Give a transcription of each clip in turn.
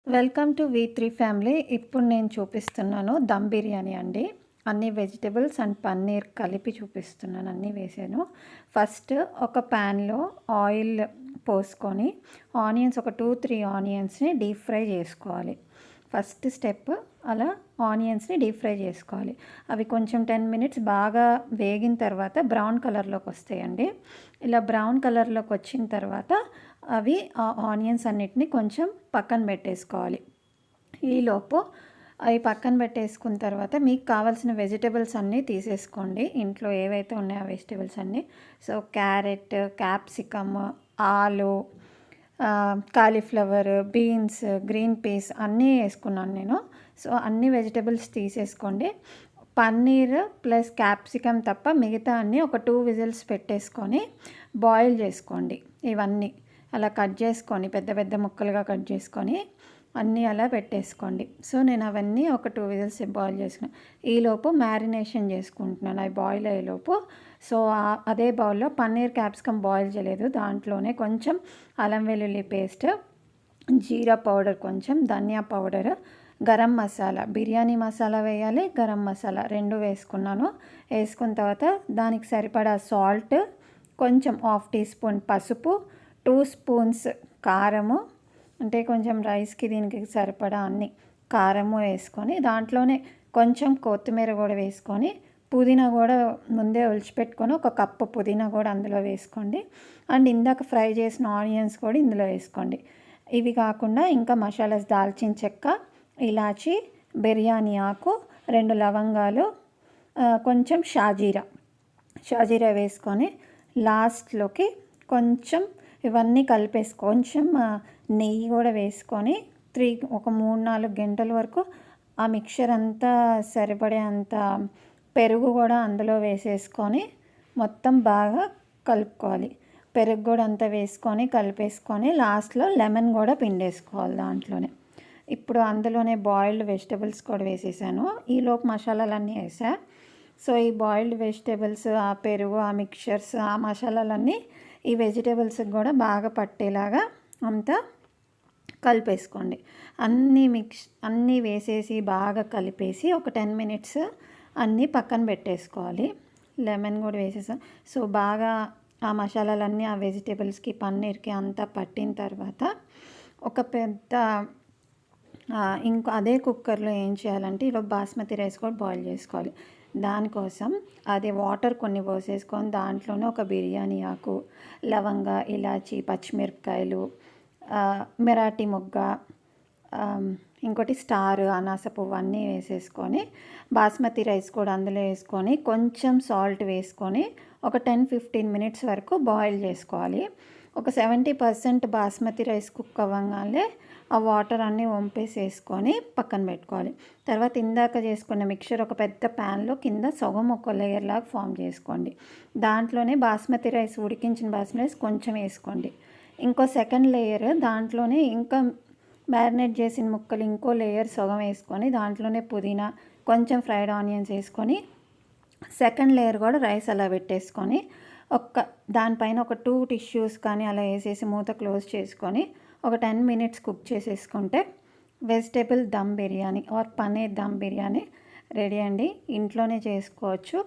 Welcome to వి3 family. ఇప్పుడు నేను చూపిస్తున్నాను దమ్ బిర్యానీ అండి. అన్ని వెజిటబుల్స్ అండ్ పన్నీర్ కలిపి చూపిస్తున్నాను, అన్నీ వేసాను. ఫస్ట్ ఒక ప్యాన్లో ఆయిల్ పోసుకొని ఆనియన్స్ ఒక 2-3 ఆనియన్స్ని డీప్ ఫ్రై చేసుకోవాలి. ఫస్ట్ స్టెప్ అలా ఆనియన్స్ని డీప్ ఫ్రై చేసుకోవాలి. అవి కొంచెం 10 మినిట్స్ బాగా వేగిన తర్వాత బ్రౌన్ కలర్లోకి వస్తాయండి. ఇలా బ్రౌన్ కలర్లోకి వచ్చిన తర్వాత అవి ఆ ఆనియన్స్ అన్నిటిని కొంచెం పక్కన పెట్టేసుకోవాలి. ఈలోపు అవి పక్కన పెట్టేసుకున్న తర్వాత మీకు కావాల్సిన వెజిటబుల్స్ అన్నీ తీసేసుకోండి. ఇంట్లో ఏవైతే ఉన్నాయో వెజిటబుల్స్ అన్నీ. సో క్యారెట్, క్యాప్సికమ్, ఆలు, కాలీఫ్లవర్, బీన్స్, గ్రీన్ పీస్ అన్నీ వేసుకున్నాను నేను. సో అన్ని వెజిటబుల్స్ తీసేసుకోండి. పన్నీర్ ప్లస్ క్యాప్సికమ్ తప్ప మిగతా అన్నీ ఒక 2 విజిల్స్ పెట్టేసుకొని బాయిల్ చేసుకోండి. ఇవన్నీ అలా కట్ చేసుకొని పెద్ద పెద్ద ముక్కలుగా కట్ చేసుకొని అన్నీ అలా పెట్టేసుకోండి. సో నేను అవన్నీ ఒక 2 విజిల్స్ బాయిల్ చేసుకున్నాను. ఈలోపు మ్యారినేషన్ చేసుకుంటున్నాను అవి బాయిల్ అయ్యేలోపు. సో అదే బౌల్లో పన్నీర్ క్యాప్సికమ్ బాయిల్ చేయలేదు, దాంట్లోనే కొంచెం అల్లం వెల్లుల్లి పేస్ట్, జీరా పౌడర్, కొంచెం ధనియా పౌడర్, గరం మసాలా, బిర్యానీ మసాలా వేయాలి, గరం మసాలా 2 వేసుకున్నాను. వేసుకున్న తర్వాత దానికి సరిపడా సాల్ట్, కొంచెం 1/2 టీ స్పూన్ పసుపు, 2 స్పూన్స్ కారము, అంటే కొంచెం రైస్కి దీనికి సరిపడా అన్ని కారము వేసుకొని దాంట్లోనే కొంచెం కొత్తిమీర కూడా వేసుకొని పుదీనా కూడా ముందే ఒలిచిపెట్టుకొని ఒక కప్పు పుదీనా కూడా అందులో వేసుకోండి. అండ్ ఇందాక ఫ్రై చేసిన ఆనియన్స్ కూడా ఇందులో వేసుకోండి. ఇవి కాకుండా ఇంకా మసాలాస్ దాల్చిన చెక్క, ఇలాచి, బిర్యానీ ఆకు, 2 లవంగాలు, కొంచెం షాజీరా వేసుకొని లాస్ట్లోకి కొంచెం ఇవన్నీ కలిపేసి కొంచెం నెయ్యి కూడా వేసుకొని ఒక 3-4 గంటల వరకు ఆ మిక్చర్ అంతా సరిపడే అంత పెరుగు కూడా అందులో వేసేసుకొని మొత్తం బాగా కలుపుకోవాలి. పెరుగు కూడా అంతా వేసుకొని కలిపేసుకొని లాస్ట్లో లెమన్ కూడా పిండేసుకోవాలి దాంట్లోనే. ఇప్పుడు అందులోనే బాయిల్డ్ వెజిటబుల్స్ కూడా వేసేసాను. ఈలోపు మసాలాలన్నీ వేసా. సో ఈ బాయిల్డ్ వెజిటబుల్స్, ఆ పెరుగు, ఆ మిక్చర్స్, ఆ మసాలాలన్నీ ఈ వెజిటబుల్స్కి కూడా బాగా పట్టేలాగా అంతా కలిపేసుకోండి. అన్నీ వేసేసి బాగా కలిపేసి ఒక 10 మినిట్స్ అన్నీ పక్కన పెట్టేసుకోవాలి. లెమన్ కూడా వేసేసాం. సో బాగా ఆ మసాలాలన్నీ ఆ వెజిటబుల్స్కి, పన్నీర్కి అంతా పట్టిన తర్వాత ఒక పెద్ద ఇంకో అదే కుక్కర్లో ఏం చేయాలంటే ఇలా బాస్మతి రైస్ కూడా బాయిల్ చేసుకోవాలి. దానికోసం అది వాటర్ కొన్ని పోసేసుకొని దాంట్లోనే ఒక బిర్యానీ ఆకు, లవంగ, ఇలాచి, పచ్చిమిరపకాయలు, మెరాఠీ మొగ్గ, ఇంకోటి స్టార్, అనాస పువ్వు అన్నీ వేసేసుకొని బాస్మతి రైస్ కూడా అందులో వేసుకొని కొంచెం సాల్ట్ వేసుకొని ఒక 10-15 మినిట్స్ వరకు బాయిల్ చేసుకోవాలి. ఒక 70% బాస్మతి రైస్ కుక్ అవ్వగానే ఆ వాటర్ అన్నీ వంపేసేసుకొని పక్కన పెట్టుకోవాలి. తర్వాత ఇందాక చేసుకున్న మిక్చర్ ఒక పెద్ద ప్యాన్లో కింద సగం ఒక లేయర్ లాగా ఫామ్ చేసుకోండి. దాంట్లోనే బాస్మతి రైస్, ఉడికించిన బాస్మతి రైస్ కొంచెం వేసుకోండి. ఇంకో సెకండ్ లేయర్ దాంట్లోనే ఇంకా మ్యారినేట్ చేసిన ముక్కలు ఇంకో లేయర్ సగం వేసుకొని దాంట్లోనే పుదీనా, కొంచెం ఫ్రైడ్ ఆనియన్స్ వేసుకొని సెకండ్ లేయర్ కూడా రైస్ అలా పెట్టేసుకొని దానిపైన ఒక 2 టిష్యూస్ కానీ అలా వేసేసి మూత క్లోజ్ చేసుకొని ఒక 10 మినిట్స్ కుక్ చేసేసుకుంటే vegetable dum biryani or paneer dum biryani ready అండి. ఇంట్లోనే చేసుకోవచ్చు,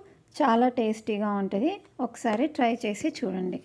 చాలా టేస్టీగా ఉంటుంది. ఒకసారి ట్రై చేసి చూడండి.